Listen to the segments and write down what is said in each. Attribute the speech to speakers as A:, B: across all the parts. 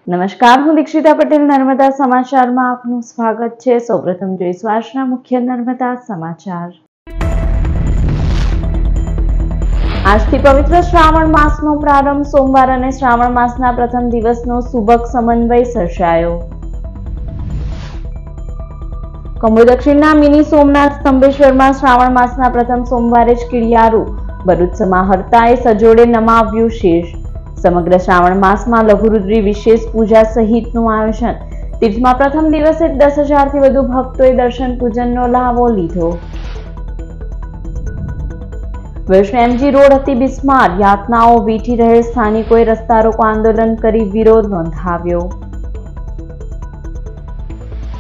A: નમસ્કાર, હું દીક્ષિતા પટેલ નર્મદા સમાચારમાં આપનું સ્વાગત છે। સૌપ્રથમ જોઈશું આજના મુખ્ય નર્મદા સમાચાર। આજથી પવિત્ર શ્રાવણ માસનો પ્રારંભ। સોમવાર અને શ્રાવણ માસના પ્રથમ દિવસનો સુબક સમન્વય સર્જાયો। કંબોઈ દક્ષિણના મિની સોમનાથ સ્તંભેશ્વરમાં શ્રાવણ માસના પ્રથમ સોમવારે જ કીડિયારું ભરૂચ સમાહર્તાએ સજોડે નમાવ્યું શીશ। સમગ્ર શ્રાવણ માસમાં લઘુરુદ્રી વિશેષ પૂજા સહિતનું આયોજન। તીર્થમાં પ્રથમ દિવસે 10,000 થી વધુ ભક્તોએ દર્શન પૂજનનો લાવો લીધો। ભરૂચના એમજી રોડ અતિ બિસ્માર, યાતનાઓ વીંટી રહેલ સ્થાનિકોએ રસ્તા રોકો આંદોલન કરી વિરોધ નોંધાવ્યો।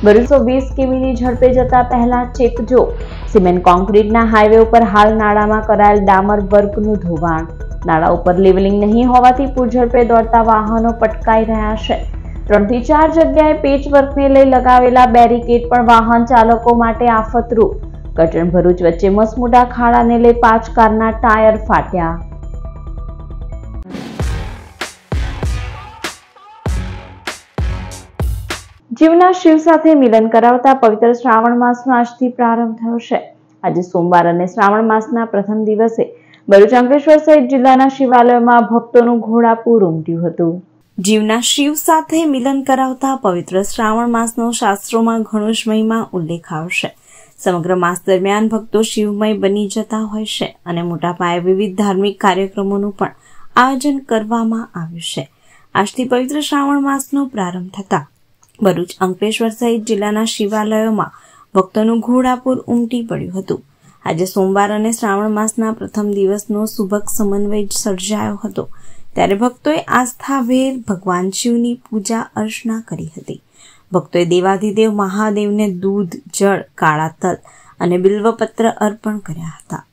A: ભરૂચ 120 કિમીની ઝડપે જતા પહેલા ચેકજો। સિમેન્ટ કોન્ક્રીટના હાઈવે ઉપર હાલ નાળામાં કરાયેલ ડામર વર્કનું ધોવાણ। નાળા ઉપર લેવલિંગ નહીં હોવાથી પૂરઝડપે દોડતા વાહનો પટકાઈ રહ્યા છે। 3 થી 4 જગ્યાએ પેચ વર્કને લઈ લગાવેલા બેરિકેડ પણ વાહન ચાલકો માટે આફતરૂપ। ગટણ ભરૂચ વચ્ચે મસમોટા ખાડાને લઈ 5 કારના ટાયર ફાટ્યા। જીવના શિવ સાથે મિલન કરાવતા પવિત્ર શ્રાવણ માસનો આજથી પ્રારંભ થયો છે। આજે સોમવાર અને શ્રાવણ માસના પ્રથમ દિવસે ભરૂચ, અંકલેશ્વર સહિત જિલ્લાના શિવાલયોમાં ભક્તોનું ઘોડાપૂર ઉમટ્યું હતું। જીવના શિવ સાથે મિલન કરાવતા પવિત્ર શ્રાવણ માસનો શાસ્ત્રોમાં ઘણો જ મહિમા ઉલ્લેખ આવશે। સમગ્ર માસ દરમિયાન ભક્તો શિવમય બની જતા હોય છે અને મોટા પાયે વિવિધ ધાર્મિક કાર્યક્રમોનું પણ આયોજન કરવામાં આવ્યું છે। આજથી પવિત્ર શ્રાવણ માસનો પ્રારંભ થતા ભરૂચ, અંકલેશ્વર સહિત જિલ્લાના શિવાલયોમાં ભક્તોનું ઘોડાપૂર ઉમટી પડ્યું હતું। આજે સોમવાર અને શ્રાવણ માસના પ્રથમ દિવસનો સુબક સમન્વય સર્જાયો હતો, ત્યારે ભક્તોએ આસ્થાભેર ભગવાન શિવની પૂજા અર્ચના કરી હતી। ભક્તોએ દેવાધિદેવ મહાદેવને દૂધ, જળ, કાળા તલ અને બિલ્વપત્ર અર્પણ કર્યા હતા।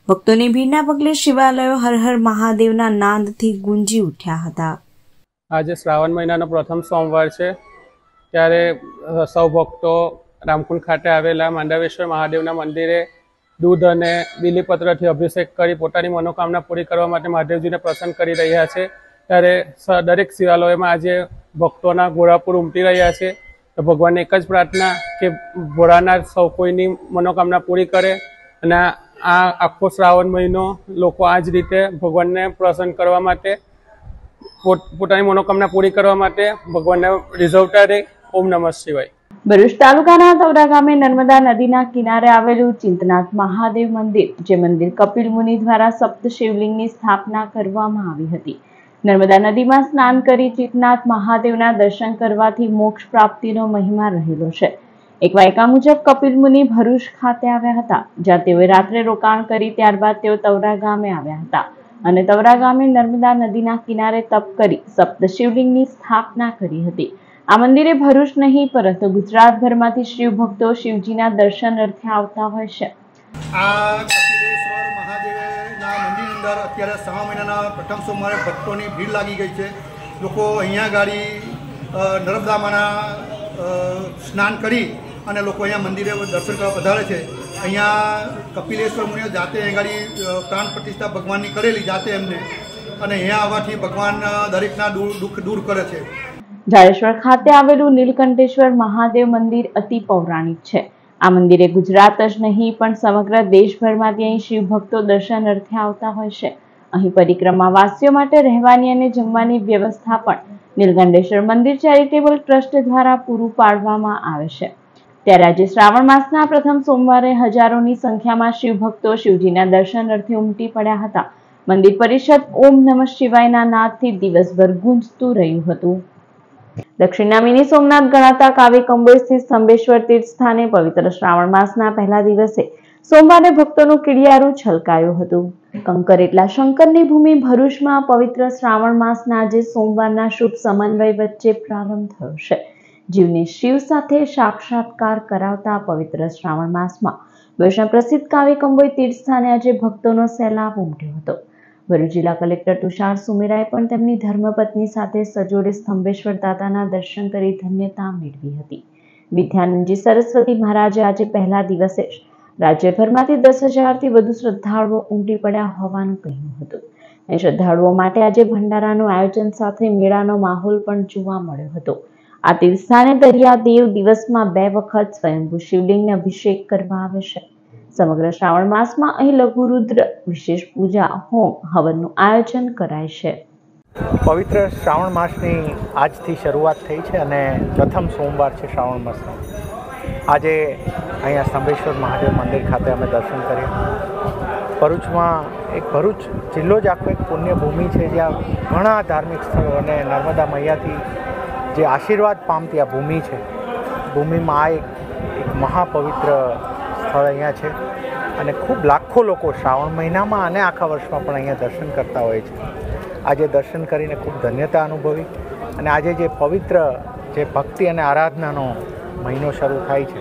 A: ભક્તોની ભીડના પગલે શિવાલયો હર હર મહાદેવના નાદથી ગુંજી ઉઠ્યા હતા।
B: આજે શ્રાવણ મહિનાનો પ્રથમ સોમવાર છે, ત્યારે સૌ ભક્તો રામકુંડ ખાતે આવેલા માંડવેશ્વર મહાદેવના મંદિરે દૂધ અને બિલીપત્રથી અભિષેક કરી પોતાની મનોકામના પૂરી કરવા માટે મહાદેવજીને પ્રસન્ન કરી રહ્યા છે। ત્યારે દરેક શિવાલયોમાં આજે ભક્તોના ઘોડાપૂર ઉમટી રહ્યા છે। તો ભગવાનને એક જ પ્રાર્થના કે ભોળાનાથ સૌ કોઈની મનોકામના પૂરી કરે અને આ આખો શ્રાવણ મહિનો લોકો આ જ રીતે ભગવાનને પ્રસન્ન કરવા માટે પોતાની મનોકામના પૂરી કરવા માટે ભગવાનને રીઝવતા રહે। ઓમ નમઃ શિવાય।
A: ભરૂચ તાલુકાના તવરા ગામે નર્મદા નદીના કિનારે આવેલું ચિંતનાથ મહાદેવ મંદિર, જે મંદિર કપિલ મુનિ દ્વારા સપ્ત શિવલિંગની સ્થાપના કરવામાં આવી હતી। નર્મદા નદીમાં સ્નાન કરી ચિંતનાથ મહાદેવના દર્શન કરવાથી મોક્ષ પ્રાપ્તિનો મહિમા રહેલો છે। એક વાયકા મુજબ કપિલ મુનિ ભરૂચ ખાતે આવ્યા હતા, જ્યાં તેઓએ રાત્રે રોકાણ કરી ત્યારબાદ તેઓ તવરા ગામે આવ્યા હતા અને તવરા ગામે નર્મદા નદીના કિનારે તપ કરી સપ્ત શિવલિંગની સ્થાપના કરી હતી। આ મંદિરે ભરૂચ નહીં પરંતુ ગુજરાતભરમાંથી શિવ ભક્તો શિવજીના દર્શન અર્થે આવતા હોય છે।
C: આ કપિલેશ્વર મહાદેવના મંદિરની અંદર અત્યારે શ્રાવણ મહિનાના પ્રથમ સોમવારે ભક્તોની ભીડ લાગી ગઈ છે। લોકો અહીંયા ગાડી નર્મદામાંના સ્નાન કરી અને લોકો અહીંયા મંદિરે દર્શન કરવા પધારે છે। અહીંયા કપિલેશ્વર મુનિએ જાતે અહીં ગાડી પ્રાણ પ્રતિષ્ઠા ભગવાનની કરેલી જાતે એમને, અને અહીંયા આવવાથી ભગવાન દરેકના દુઃખ દૂર કરે છે।
A: જાડેશ્વર ખાતે આવેલું નીલકંઠેશ્વર મહાદેવ મંદિર અતિ પૌરાણિક છે। આ મંદિરે ગુજરાત જ નહીં પણ સમગ્ર દેશભરમાંથી અહીં શિવ ભક્તો દર્શન અર્થે આવતા હોય છે। અહીં પરિક્રમાવાસીઓ માટે રહેવાની અને જમવાની વ્યવસ્થા પણ નીલકંઠેશ્વર મંદિર ચેરિટેબલ ટ્રસ્ટ દ્વારા પૂરું પાડવામાં આવે છે। ત્યારે આજે શ્રાવણ માસના પ્રથમ સોમવારે હજારોની સંખ્યામાં શિવ ભક્તો શિવજીના દર્શન અર્થે ઉમટી પડ્યા હતા। મંદિર પરિષદ ઓમ નમઃ શિવાયના નાદથી દિવસભર ગુંજતું રહ્યું હતું। દક્ષિણના મિની સોમનાથ ગણાતા કાવી કંબોઈ સ્થિત સ્તંભેશ્વર તીર્થ સ્થાને પવિત્ર શ્રાવણ માસના પહેલા દિવસે સોમવારે ભક્તોનું કીડિયારું છલકાયું હતું। કંકર એટલા શંકરની ભૂમિ ભરૂચમાં પવિત્ર શ્રાવણ માસના આજે સોમવારના શુભ સમન્વય વચ્ચે પ્રારંભ થયો છે। જીવને શિવ સાથે સાક્ષાત્કાર કરાવતા પવિત્ર શ્રાવણ માસમાં ભરૂચના પ્રસિદ્ધ કાવી કંબોઈ તીર્થ સ્થાને આજે ભક્તોનો સૈલાબ ઉમટ્યો હતો। ભરૂચ જિલ્લા કલેક્ટર તુષાર સુમેરાએ પણ તેમની ધર્મપત્ની સાથે સજોડે સ્તંભેશ્વર દાદાના દર્શન કરી ધન્યતા મેળવી હતી। વિદ્યાનંદજી સરસ્વતી મહારાજે આજે પહેલા દિવસે જ રાજ્યભરમાંથી 10,000 થી વધુ શ્રદ્ધાળુઓ ઉમટી પડ્યા હોવાનું કહ્યું હતું। શ્રદ્ધાળુઓ માટે આજે ભંડારાનું આયોજન સાથે મેળાનો માહોલ પણ જોવા મળ્યો હતો. આ તીર્થસ્થાને દરિયાદેવ દિવસમાં 2 વખત સ્વયંભૂ શિવલિંગને અભિષેક કરવા આવે છે. સમગ્ર શ્રાવણ માસમાં અહીં લઘુરુદ્ર વિશેષ પૂજા, હોમ, હવનનું આયોજન કરાય છે.
D: પવિત્ર શ્રાવણ માસની આજથી શરૂઆત થઈ છે અને પ્રથમ સોમવાર છે શ્રાવણ માસનો. આજે અહીંયા સ્તંભેશ્વર મહાદેવ મંદિર ખાતે અમે દર્શન કર્યા. ભરૂચમાં ભરૂચ જિલ્લો જ આખો એક પુણ્યભૂમિ છે, જ્યાં ઘણા ધાર્મિક સ્થળો અને નર્મદા મૈયાથી જે આશીર્વાદ પામતી આ ભૂમિ છે. ભૂમિમાં આ એક મહાપવિત્ર સ્થળ અહીંયા છે અને ખૂબ લાખો લોકો શ્રાવણ મહિનામાં અને આખા વર્ષમાં પણ અહીંયા દર્શન કરતા હોય છે. આજે દર્શન કરીને ખૂબ ધન્યતા અનુભવી અને આજે જે પવિત્ર જે ભક્તિ અને આરાધનાનો મહિનો શરૂ થાય છે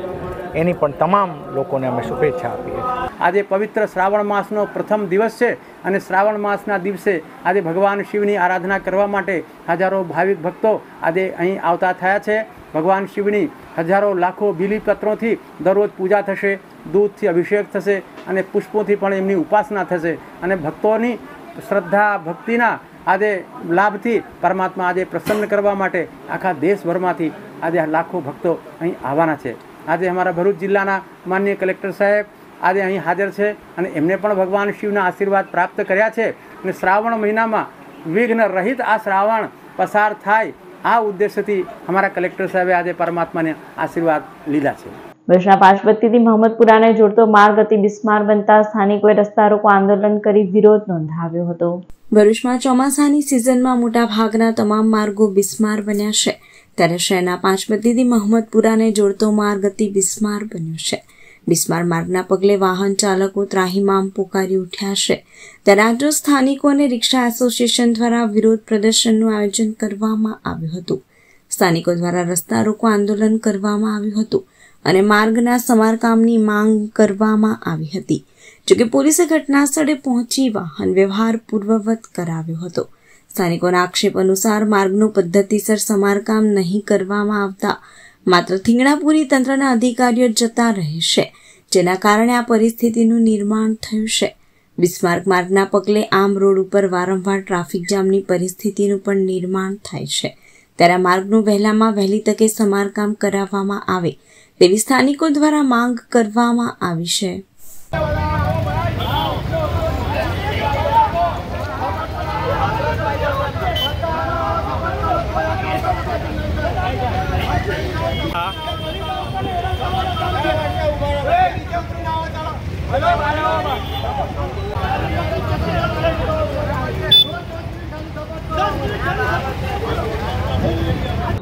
D: એની પણ તમામ લોકોને અમે શુભેચ્છા આપીએ.
E: આજે પવિત્ર શ્રાવણ માસનો પ્રથમ દિવસ છે અને શ્રાવણ માસના દિવસે આજે ભગવાન શિવની આરાધના કરવા માટે હજારો ભાવિક ભક્તો આજે અહીં આવતા થયા છે. ભગવાન શિવની હજારો લાખો બીલીપત્રોથી દરરોજ પૂજા થશે, દૂધથી અભિષેક થશે અને પુષ્પોથી પણ એમની ઉપાસના થશે અને ભક્તોની શ્રદ્ધા ભક્તિના આજે લાભથી પરમાત્મા આજે પ્રસન્ન કરવા માટે આખા દેશભરમાંથી આજે લાખો ભક્તો અહીં આવવાના છે. આજે અમારા ભરૂચ જિલ્લાના માનનીય કલેક્ટર સાહેબ આજે અહીં હાજર છે અને એમને પણ ભગવાન શિવના આશીર્વાદ પ્રાપ્ત કર્યા છે અને શ્રાવણ મહિનામાં વિઘ્ન રહિત આ શ્રાવણ પસાર થાય આ ઉદ્દેશ્યથી અમારા કલેક્ટર સાહેબે આજે પરમાત્માને આશીર્વાદ લીધા છે.
A: ભરૂચના પાંચબત્તીથી મહમ્મદપુરાને જોડતો માર્ગ અતિ બિસ્માર બનતા સ્થાનિકોએ રસ્તા રોકો આંદોલન કરી વિરોધ નોંધાવ્યો હતો. ભરૂચમાં ચોમાસાની સિઝનમાં મોટા ભાગના તમામ માર્ગો બિસ્માર બન્યા છે, ત્યારે શહેરના પાંચબત્તીથી મહમ્મદપુરાને જોડતો માર્ગ અતિ બિસ્માર બન્યો છે. બિસ્માર માર્ગના પગલે વાહન ચાલકો ત્રાહિમામ પોકારી ઉઠ્યા છે. ત્યારે આજે સ્થાનિકો અને રિક્ષા એસોસિએશન દ્વારા વિરોધ પ્રદર્શનનું આયોજન કરવામાં આવ્યું હતું. સ્થાનિકો દ્વારા રસ્તા રોકો આંદોલન કરવામાં આવ્યું હતું અને માર્ગના સમારકામની માંગ કરવામાં આવી હતી. જોકે પોલીસે ઘટના સ્થળે પહોંચી વાહન વ્યવહાર પૂર્વવત કરાવ્યો હતો. સ્થાનિકોના આક્ષેપ અનુસાર માર્ગનું પદ્ધતિસર સમારકામ નહીં કરવામાં આવતા માત્ર થીંગણાપુરી તંત્રના અધિકારીઓ જતા રહે છે, જેના કારણે આ પરિસ્થિતિનું નિર્માણ થયું છે. બિસ્માર્ક માર્ગના પગલે આમ રોડ ઉપર વારંવાર ટ્રાફિક જામની પરિસ્થિતિનું પણ નિર્માણ થાય છે. ત્યારે આ માર્ગનું વહેલામાં વહેલી તકે સમારકામ કરાવવામાં આવે તેવી સ્થાનિકો દ્વારા માંગ કરવામાં આવી છે.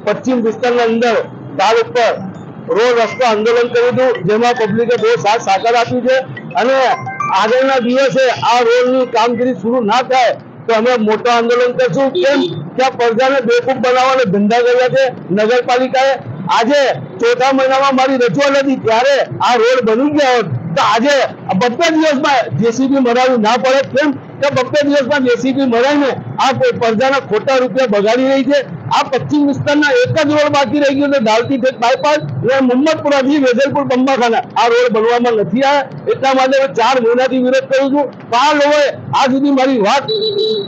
F: પશ્ચિમ વિસ્તારના અંદર ઢાળ ઉપર રોડ રસ્તો આંદોલન કર્યું હતું, જેમાં પબ્લિકે બહુ સાથ સહકાર આપ્યું છે અને આગળના દિવસે આ રોડની કામગીરી શરૂ ના થાય તો અમે મોટું આંદોલન કરશું. કેમ ત્યાં પ્રજાને બેવકૂફ બનાવવાને ધંધા કર્યા છે નગરપાલિકાએ. આજે ચોથા મહિનામાં મારી રજૂઆત હતી ત્યારે આ રોડ બની ગયા હોત તો આજે 2 દિવસમાં જેસીબી મરાવી ના પડે. કેમ કે 2 દિવસમાં જેસીબી મરાવીને આ પ્રજાના ખોટા રૂપિયા બગાડી રહી છે. આ પશ્ચિમ વિસ્તારના એક જ રોડ બાકી રહી ગયો, દાલતી ઠેક બાયપાસ અને મહમ્મદપુરાથી વેજલપુર બંબાખાના આ રોડ બનવામાં નથી આવ્યા. એટલા માટે 4 મહિનાથી વિરોધ કરું છું. આ લોકોએ આજ સુધી મારી વાત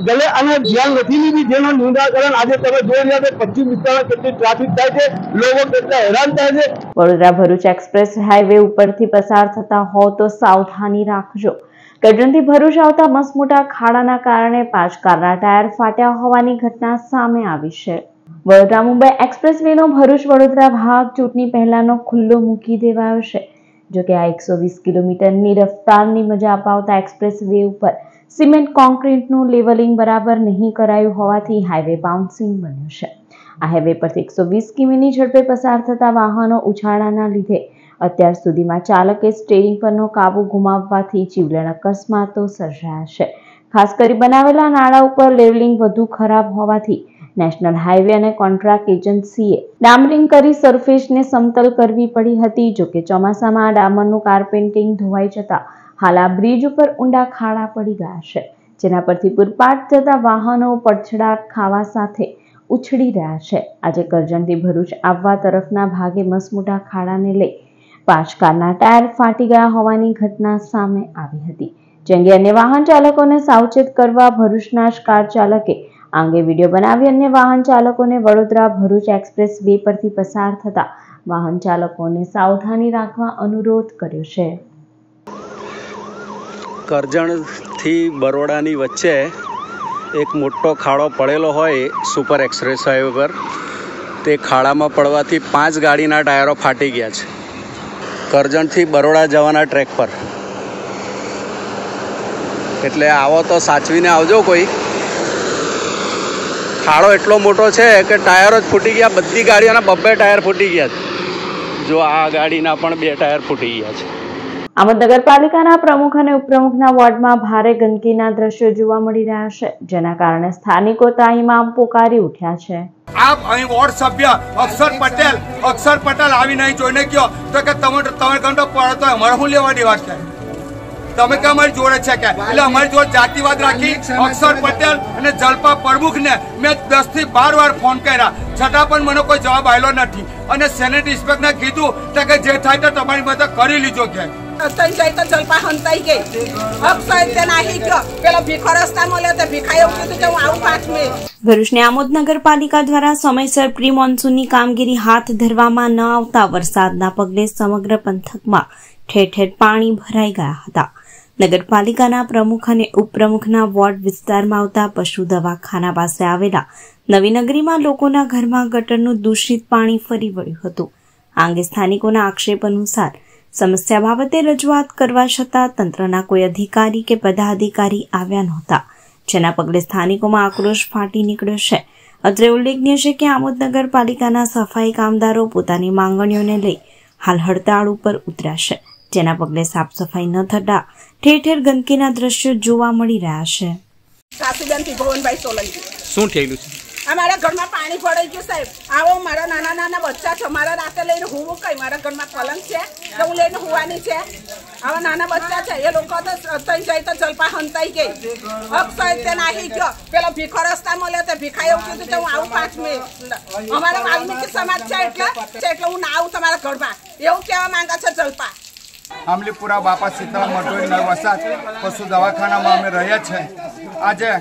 F: ગલે અને ધ્યાન નથી લીધી, જેનું નિરાકરણ આજે તમે જોઈ રહ્યા છો. પશ્ચિમ વિસ્તારમાં કેટલી ટ્રાફિક થાય છે, લોકો કેટલા હેરાન થાય છે.
A: વડોદરા ભરૂચ એક્સપ્રેસ હાઈવે ઉપરથી પસાર થતા હો તો સાવધાની રાખજો. કરજણથી ભરૂચ આવતા મસમોટા ખાડાના કારણે 5 કારના ટાયર ફાટ્યા હોવાની ઘટના સામે આવી છે. વડોદરા મુંબઈ એક્સપ્રેસ વેનો ભરૂચ વડોદરા ભાગ ચૂંટણી પહેલાનો ખુલ્લો મૂકી દેવાયો છે. જોકે આ 120 કિલોમીટરની રફતારની મજા અપાવતા એક્સપ્રેસ વે ઉપર સિમેન્ટ કોન્ક્રીટનું લેવલિંગ બરાબર નહીં કરાયું હોવાથી હાઈવે બાઉન્સિંગ બન્યો છે. આ હાઈવે પરથી 120 કિમીની ઝડપે પસાર થતા વાહનો ઉછાળાના લીધે અત્યાર સુધીમાં ચાલકે સ્ટીયરિંગ પરનો કાબુ ગુમાવવાથી જીવલેણ અકસ્માતો સર્જાયા છે. ખાસ કરી બનાવેલા નાળા ઉપર લેવલિંગ વધુ ખરાબ હોવાથી નેશનલ હાઈવે અને કોન્ટ્રાક્ટ એજન્સીએ ડામરિંગ કરી સરફેસને સમતલ કરવી પડી હતી. જોકે ચોમાસામાં આ ડામરનું કાર્પેન્ટિંગ ધોવાઈ જતા હાલ આ બ્રિજ ઉપર ઊંડા ખાડા પડી ગયા છે, જેના પરથી પૂરપાટ જતા વાહનો પડછડાટ ખાવા સાથે ઉછળી રહ્યા છે. આજે કરજણથી ભરૂચ આવવા તરફના ભાગે મસમોટા ખાડાને લઈ 5 કારના ટાયર ફાટી ગયા હોવાની ઘટના સામે આવી હતી, જે અંગે અન્ય વાહન ચાલકોને સાવચેત કરવા ભરૂચના જ કાર ચાલકે આ અંગે વિડીયો બનાવી અન્ય વાહન ચાલકોને વડોદરા ભરૂચ એક્સપ્રેસ વે પરથી પસાર થતા વાહન ચાલકોને સાવધાની રાખવા અનુરોધ કર્યો છે.
G: કરજણથી બરોડાની વચ્ચે એક મોટો ખાડો પડેલો હોય સુપર એક્સપ્રેસ હાઈવે પર. તે ખાડામાં પડવાથી 5 ગાડીના ટાયરો ફાટી ગયા છે કરજણથી બરોડા જવાના ટ્રેક પર. એટલે આવો તો સાચવીને આવજો. કોઈ ખાડો એટલો મોટો છે કે ટાયરો જ ફૂટી ગયા. બધી ગાડીઓના 2 ટાયર ફૂટી ગયા છે. જો આ ગાડીના પણ 2 ટાયર ફૂટી ગયા છે.
A: આમોદ નગરપાલિકાના પ્રમુખ અને ઉપપ્રમુખના વોર્ડમાં ભારે ગંદકીના દ્રશ્યો જોવા મળી રહ્યા છે, જેના કારણે સ્થાનિકો ત્રાહિમામ પોકારી ઉઠ્યા છે.
C: આપ અહીં વોર્ડ સભ્ય અક્ષર પટેલ આવી નહીં જોઈને ગયો તો કે તમે ઘંટો પડો તો અમારે શું લેવા દેવા છે? તમે કે અમારી જોડે છે કે? એટલે અમારી જોડે જાતિવાદ રાખી અક્ષર પટેલ અને જલપા પ્રમુખને મેં 10 થી 12 વાર ફોન કર્યા, છતાં પણ મને કોઈ જવાબ આવ્યો નથી. અને સેનેટ ઇન્સ્પેક્ટરને કીધું કે જે થાય તો તમારી મદદ કરી લીધો કે
H: જલપા હંતાઈ ગઈ. અક્ષર તે નાહી ગયો, પેલો ભીખો રસ્તા મળ્યો તો ભીખાએ એવું કીધું કે હું આવું 5 મિનિટ.
A: ભરૂચની આમોદ નગરપાલિકા દ્વારા સમયસર પ્રી મોન્સૂનની કામગીરી હાથ ધરવામાં ન આવતા વરસાદના પગલે સમગ્ર પંથકમાં ઠેર ઠેર પાણી ભરાઈ ગયા હતા. નગરપાલિકાના પ્રમુખ અને ઉપપ્રમુખના વોર્ડ વિસ્તારમાં આવતા પશુ દવાખાના પાસે આવેલા નવીનગરીમાં લોકોના ઘરમાં ગટરનું દૂષિત પાણી ફરી વળ્યું હતું. આ અંગે સ્થાનિકોના આક્ષેપ અનુસાર સમસ્યા બાબતે રજૂઆત કરવા છતાં તંત્રના કોઈ અધિકારી કે પદાધિકારી આવ્યા નહોતા, જેના પગલે સ્થાનિકોમાં આક્રોશ ફાટી નીકળ્યો છે. અત્રે ઉલ્લેખનીય છે કે આમોદ નગરપાલિકાના સફાઈ કામદારો પોતાની માંગણીઓને લઈ હાલ હડતાળ ઉપર ઉતર્યા છે, જેના પગલે સાફ સફાઈ ન થતા ઠેર ઠેર ગંદકીના દ્રશ્યો જોવા મળી રહ્યા છે.
G: શું થયેલું છે?
H: અમારા ઘરમાં પાણી ભરાઈ ગયું સાહેબ. આવો મારા નાના બચ્ચા છે, મારા રાતે લઈને હું કઈ મારા ઘરમાં પલંગ છે તો હું લઈને હુવાની છે. આવા નાના બચ્ચા છે, એ લોકો તો થઈ જાય તો જલપા હંતાઈ ગઈ. અક્ષર તે નાહી ગયો, પેલો ભીખો રસ્તા મળ્યો તો ભીખાએ એવું કીધું કે હું આવું 5 મિનિટ. અમારા વાલ્મીકી સમાજ છે એટલે હું ના આવું તમારા ઘરમાં, એવું કહેવા માંગે છે જલપા.
C: આમલીપુરા બાપા સીતારામ મટોઈ વસાત પશુ દવાખાનામાં અમે રહ્યા છે. આજે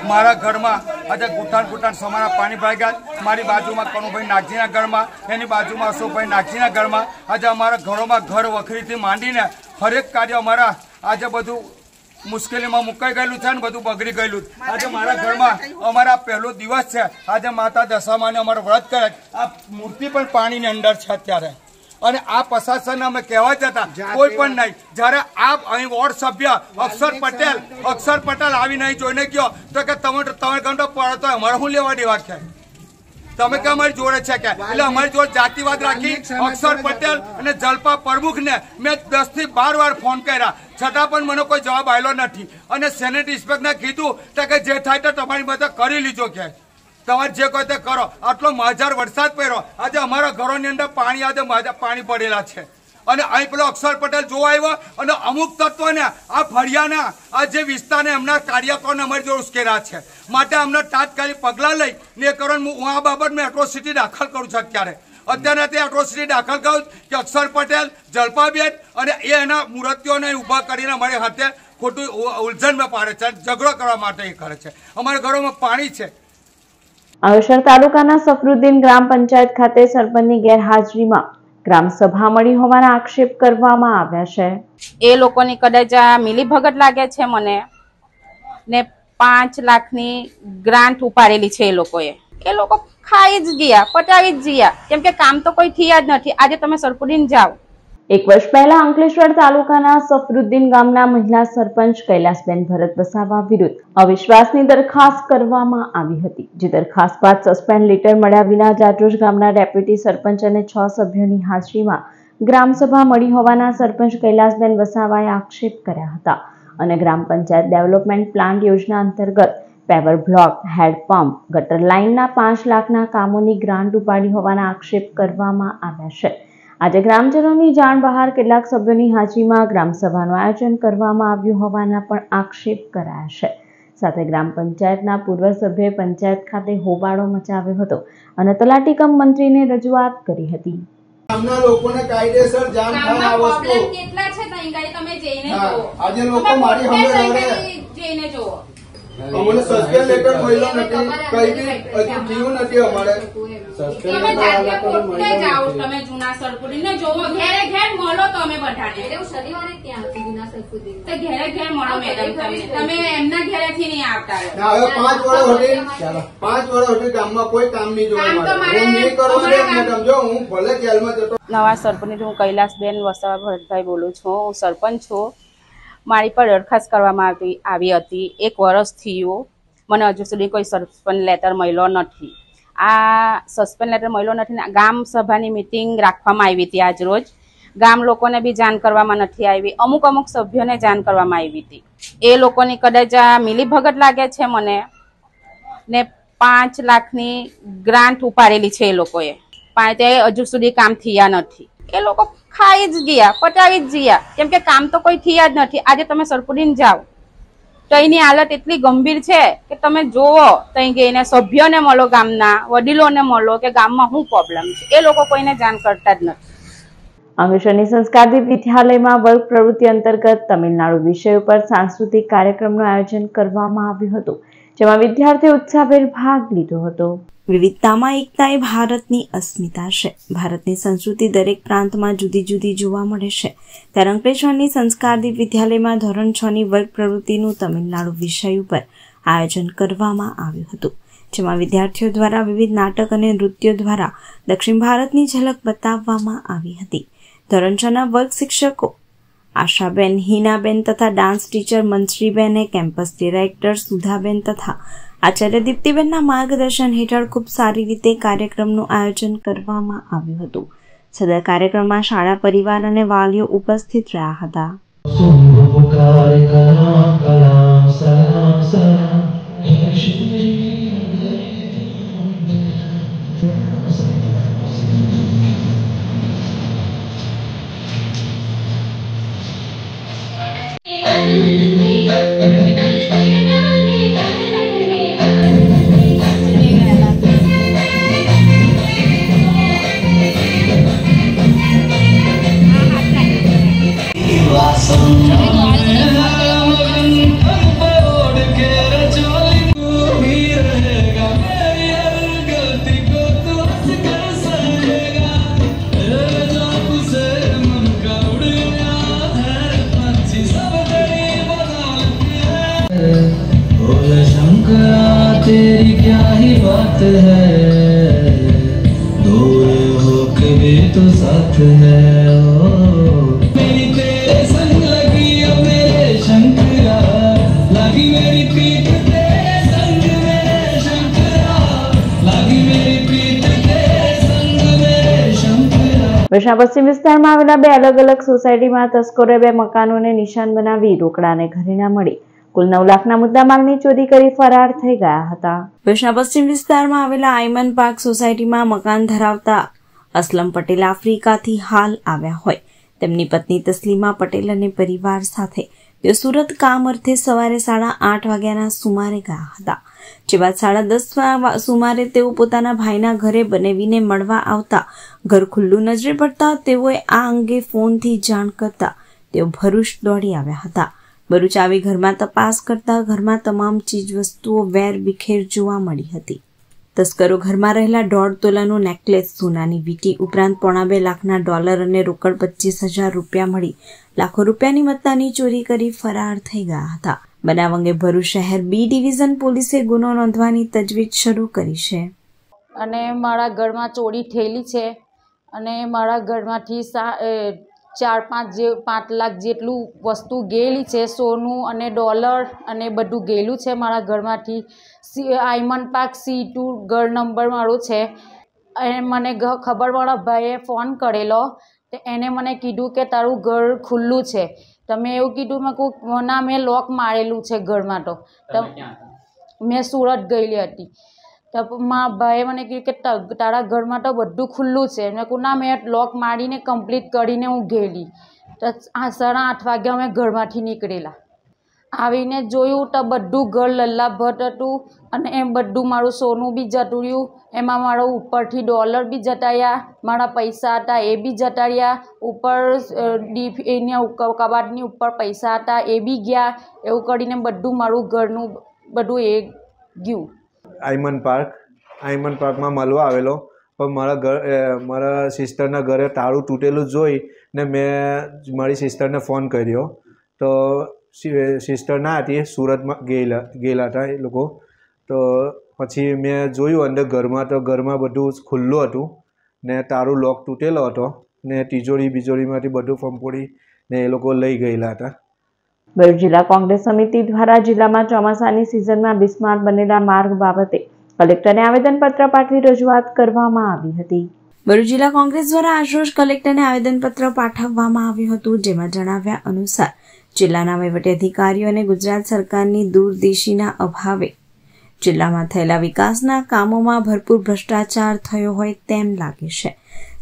C: મારા ઘરમાં આજે ઘૂંટણ સમાના પાણી ભરાઈ ગયા. મારી બાજુમાં કનુભાઈ નાગજીના ઘરમાં, એની બાજુમાં અશોકભાઈ નાગજીના ઘરમાં આજે અમારા ઘરોમાં ઘર વખરીથી માંડીને હરેક કાર્ય અમારા આજે બધું મુશ્કેલીમાં મુકાઈ ગયેલું છે ને બધું બગડી ગયેલું. આજે મારા ઘરમાં અમારા પહેલો દિવસ છે. આજે માતા દશામાને અમારો વ્રત કરે. આ મૂર્તિ પણ પાણીની અંદર છે અત્યારે. અને આ પ્રશાસન અમે કહેવા જતા કોઈ પણ નહીં. જયારે આપ અહીં વોર્ડ સભ્ય અક્ષર પટેલ આવી નહીં જોઈને ગયો તો કે તમે ઘંટો પડો તો અમારે શું લેવા દેવા છે? તમે કે અમારી જોડે છે કે? એટલે અમારી જોડે જાતિવાદ રાખી અક્ષર પટેલ અને જલપા પ્રમુખને મેં 10 થી 12 વાર ફોન કર્યા, છતાં પણ મને કોઈ જવાબ આવ્યો નથી. અને સેનેટ ઇન્સ્પેક્ટરને કીધું કે જે થાય તો તમારી મદદ કરી લીધો કે તમારે જે કોઈ તે કરો. આટલો માજાર વરસાદ પડ્યો, આજે અમારા ઘરોની અંદર પાણી પડેલા છે. અને અહીં પેલો અક્ષર પટેલ જોવા આવ્યો અને અમુક તત્વોને આ ફળિયાના આ જે વિસ્તારને એમના કાર્યકરોને અમારી જોડે ઉશ્કેર્યા છે. માટે અમને તાત્કાલિક પગલાં લઈ ને કારણ હું આ બાબત મેં એટ્રોસિટી દાખલ કરું છું. અત્યારે તે એટ્રોસિટી દાખલ કરું કે અક્ષર પટેલ, જલપાબેન અને એના મૂર્તિઓને ઊભા કરીને અમારી હાથે ખોટું ઉલઝનમાં પાડે છે, ઝઘડો કરવા માટે એ કરે છે. અમારા ઘરોમાં પાણી છે.
A: અંકલેશ્વર તાલુકાના સફરુદ્દીન ગ્રામ પંચાયત ખાતે સરપંચની ગેરહાજરીમાં ગ્રામ સભા મળી હોવાના આક્ષેપ કરવામાં આવ્યા છે.
I: એ લોકોની કદાચ મિલીભગત લાગે છે મને ને 5 લાખની ગ્રાન્ટ ઉપાડેલી છે. એ લોકો ખાઈ જ ગયા, પટાવી જ ગયા, કેમ કે કામ તો કોઈ થયા જ નથી. આજે તમે સરપુડીને જાઓ.
A: 1 વર્ષ પહેલા અંકલેશ્વર તાલુકાના સફરુદ્દીન ગામના મહિલા સરપંચ કૈલાસબેન ભરત વસાવા વિરુદ્ધ અવિશ્વાસની દરખાસ્ત કરવામાં આવી હતી, જે દરખાસ્ત બાદ સસ્પેન્ડ લેટર મળ્યા વિના જાટરોજ ગામના ડેપ્યુટી સરપંચ અને 6 સભ્યોની હાજરીમાં ગ્રામસભા મળી હોવાના સરપંચ કૈલાસબેન વસાવાએ આક્ષેપ કર્યા હતા અને ગ્રામ પંચાયત ડેવલપમેન્ટ પ્લાન્ટ યોજના અંતર્ગત પેવર બ્લોક, હેન્ડપંપ, ગટર લાઇનના 5 લાખના કામોની ગ્રાન્ટ ઉપાડી હોવાના આક્ષેપ કરવામાં આવ્યા છે. આજે ગ્રામજનોની જાણ બહાર કેટલાક સભ્યોની હાજરીમાં ગ્રામસભાનું આયોજન કરવામાં આવ્યું હોવાના પણ આક્ષેપ કરાયા છે. સાથે ગ્રામ પંચાયતના પૂર્વ સભ્યએ પંચાયત ખાતે હોબાળો મચાવ્યો હતો અને તલાટી કમ મંત્રીને રજૂઆત કરી હતી.
F: ગામના લોકોને કાયદેસર જાણ થાય આ વસ્તુ
I: કેટલા છે ત્યાં ગાડી તમે જઈને જુઓ.
F: આજે લોકો મારી સામે રડે
I: જઈને જુઓ.
F: અમને સસ્પેન્ડ લેટર મળ્યો નથી, કઈ બી હજુ થયું નથી અમારે.
I: તમે જાતે પોતે જાઓ, તમે જૂના સરપુડીને જોવો, ઘેરે ઘેર મળો તમે બધાને.
J: શનિવારે ત્યાં હતી જૂના સરપુડી
I: તો ઘેરે ઘેર મળો મેડમ, તમે એમના ઘેરેથી નહીં આવતા.
F: હવે 5 વર્ષ સુધી ગામમાં કોઈ કામ નહીં જોવા મળે. હું નહીં કરવા દે મેડમ, જો હું ભલે જેલમાં જતો.
I: નવા સરપંચ હું કૈલાસબેન વસાવા ભરતભાઈ બોલું છું. હું સરપંચ છું. મારી પર દરખાસ્ત કરવામાં આવી હતી. 1 વર્ષ થયું, મને હજુ સુધી કોઈ સસ્પેન્ડ લેટર મળ્યો નથી. આ સસ્પેન્ડ લેટર મળ્યો નથી ને ગામ સભાની મિટિંગ રાખવામાં આવી હતી આજ રોજ. ગામ લોકોને બી જાણ કરવામાં નથી આવી. અમુક સભ્યોને જાણ કરવામાં આવી હતી. એ લોકોની કદાચ આ મિલીભગત લાગે છે મને, ને 5 લાખની ગ્રાન્ટ ઉપાડેલી છે એ લોકોએ, પણ તે હજુ સુધી કામ થયા નથી. એ લોકો ખાઈ જ ગયા, પટાવી જ ગયા, કેમ કે કામ તો કોઈ થયા જ નથી. આજે તમે સરપુડીને જાઓ તો એની હાલત એટલી ગંભીર છે કે તમે જોવો, ત્યાં ગઈને સભ્યોને મળો, ગામના વડીલોને મળો કે ગામમાં શું પ્રોબ્લેમ છે. એ લોકો કોઈને જાણ કરતા જ નથી.
A: અંકલેશ્વરની સંસ્કારદીપ વિદ્યાલયમાં વર્ગ પ્રવૃત્તિ અંતર્ગત તમિલનાડુ વિષય ઉપર સાંસ્કૃતિક કાર્યક્રમનું આયોજન કરવામાં આવ્યું હતું, જેમાં વિદ્યાર્થીઓ ઉત્સાહભેર ભાગ લીધો હતો. વિવિધતામાં એકતા એ ભારતની અસ્મિતા છે. ભારતની સંસ્કૃતિ દરેક પ્રાંતમાં જુદી જુદી જોવા મળે છે. ત્યારે અંકલેશ્વરની સંસ્કારદીપ વિદ્યાલયમાં ધોરણ 6 ની વર્ગ પ્રવૃત્તિનું તમિલનાડુ વિષય ઉપર આયોજન કરવામાં આવ્યું હતું, જેમાં વિદ્યાર્થીઓ દ્વારા વિવિધ નાટક અને નૃત્યો દ્વારા દક્ષિણ ભારતની ઝલક બતાવવામાં આવી હતી. ધોરણ 6 ના વર્ગ શિક્ષકો આશાબેન, હિનાબેન તથા ડાન્સ ટીચર મનશ્રીબેને કેમ્પસ ડિરેક્ટર સુધાબેન તથા આચાર્ય દીપ્તિબેનના માર્ગદર્શન હેઠળ ખૂબ સારી રીતે કાર્યક્રમનું આયોજન કરવામાં આવ્યું હતું. સદર કાર્યક્રમમાં શાળા પરિવાર અને વાલીઓ ઉપસ્થિત રહ્યા હતા.
K: तेरी क्या ही बात है, दूर हो के भी तो साथ है. मेरी तेरे संग लगी अब मेरे शंकरा, लगी मेरी प्रीत तेरे संग मेरे शंकरा, लगी मेरी प्रीत तेरे संग मेरे शंकरा.
A: ભરૂચના પશ્ચિમ વિસ્તારમાં આવેલા 2 અલગ અલગ સોસાયટીમાં તસ્કરોએ 2 મકાનોને નિશાન બનાવી રોકડાને ઘરેણા મળી કુલ 9 લાખના મુદ્દામાલની ચોરી કરી ફરાર થઈ ગયા હતા. ભરૂચના પશ્ચિમ વિસ્તારમાં આવેલા આયમન પાર્ક સોસાયટીમાં મકાન ધરાવતા અસલમ પટેલ આફ્રિકાથી હાલ આવ્યા હોય. તેમની પત્ની તસ્લીમા પટેલ અને પરિવાર સાથે તેઓ સુરત કામ અર્થે સવારે 8:30 વાગ્યાના સુમારે ગયા હતા. જે બાદ 10:30 સુમારે તેઓ પોતાના ભાઈના ઘરે બનેવીને મળવા આવતા ઘર ખુલ્લું નજરે પડતા તેઓએ આ અંગે ફોનથી જાણ કરતા તેઓ ભરૂચ દોડી આવ્યા હતા. ભરૂચ આવી ઘરમાં તપાસ કરતા ઘરમાં તમામ ચીજ વસ્તુઓ વેર વિખેર જોવા મળી હતી. તસ્કરો ઘરમાં રહેલા 1.5 તોલાનું નેકલેસ, સોનાની વીંટી ઉપરાંત $2.5 લાખના ડોલર અને રોકડ 25,000 રૂપિયા મળી લાખો રૂપિયાની મત્તાની ચોરી કરી ફરાર થઈ ગયા હતા. બનાવ અંગે ભરૂચ શહેર બી ડિવિઝન પોલીસે ગુનો નોંધવાની તજવીજ શરૂ કરી છે.
L: અને મારા ઘરમાં ચોરી થયેલી છે અને મારા ઘરમાંથી 4-5 લાખ જેટલું વસ્તુ ગયેલી છે, સોનું અને ડોલર અને બધું ગયેલું છે મારા ઘરમાંથી. આયમન પાર્ક C2 ઘર નંબર મારું છે. અને મને ખબરવાળા ભાઈએ ફોન કરેલો, તો એને મને કીધું કે તારું ઘર ખુલ્લું છે. તો મેં એવું કીધું, મેં કહું ના, મેં લોક મારેલું છે ઘરમાં. તો મેં સુરત ગયેલી હતી. તો મારા ભાઈએ મને કહ્યું કે તારા ઘરમાં તો બધું ખુલ્લું છે. મેં કહું ના, મેં લોક મારીને કમ્પ્લીટ કરીને હું ગયેલી. તો 8:30 વાગ્યા અમે ઘરમાંથી નીકળેલા. આવીને જોયું તો બધું ઘર લલ્લાભટ હતું અને એમ બધું મારું સોનું બી જતું રહ્યું. એમાં મારો ઉપરથી ડોલર બી જતા રહ્યા, મારા પૈસા હતા એ બી જતા રહ્યા, ઉપર એના કબાટની ઉપર પૈસા હતા એ બી ગયા. એવું કરીને બધું મારું ઘરનું બધું એ ગયું.
M: આયમન પાર્કમાં મળવા આવેલો, પણ મારા સિસ્ટરના ઘરે તાળું તૂટેલું જોઈ ને મેં મારી સિસ્ટરને ફોન કર્યો તો સિસ્ટર ના હતી, સુરતમાં ગયેલા હતા એ લોકો. તો પછી મેં જોયું અંદર ઘરમાં, તો ઘરમાં બધું ખુલ્લું હતું ને તારું લોક તૂટેલો હતો ને બીજોરીમાંથી બધું ફંફોડી ને એ લોકો લઈ ગયેલા હતા.
A: ભરૂચ જિલ્લા કોંગ્રેસ સમિતિ દ્વારા જિલ્લામાં ચોમાસાની સિઝનમાં બિસ્માર બનેલા માર્ગ બાબતે કલેક્ટરને આવેદનપત્ર પાઠવી રજૂઆત કરવામાં આવી હતી. ભરૂચ જિલ્લા કોંગ્રેસ દ્વારા આજરોજ કલેક્ટરને આવેદનપત્ર પાઠવવામાં આવ્યું હતું, જેમાં જણાવ્યા અનુસાર જિલ્લાના વહીવટી અધિકારીઓ અને ગુજરાત સરકારની દૂરદર્શીના અભાવે જિલ્લામાં થયેલા વિકાસના કામોમાં ભરપૂર ભ્રષ્ટાચાર થયો હોય તેમ લાગે છે.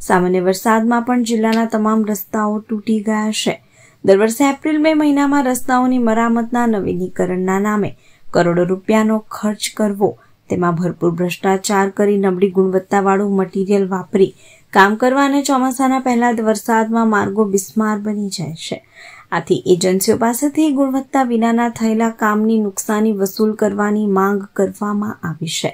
A: સામાન્ય વરસાદમાં પણ જિલ્લાના તમામ રસ્તાઓ તૂટી ગયા છે. દર વર્ષે એપ્રિલ મે મહિનામાં રસ્તાઓની મરામતના નવીનીકરણના નામે કરોડો રૂપિયાનો ખર્ચ કરવો, તેમાં ભરપૂર ભ્રષ્ટાચાર કરી નબળી ગુણવત્તાવાળું મટીરીયલ વાપરી કામ કરવા અને ચોમાસાના પહેલા વરસાદમાં માર્ગો બિસ્માર બની જાય છે. આથી એજન્સીઓ પાસેથી ગુણવત્તા વિનાના થયેલા કામની નુકસાની વસૂલ કરવાની માંગ કરવામાં આવી છે.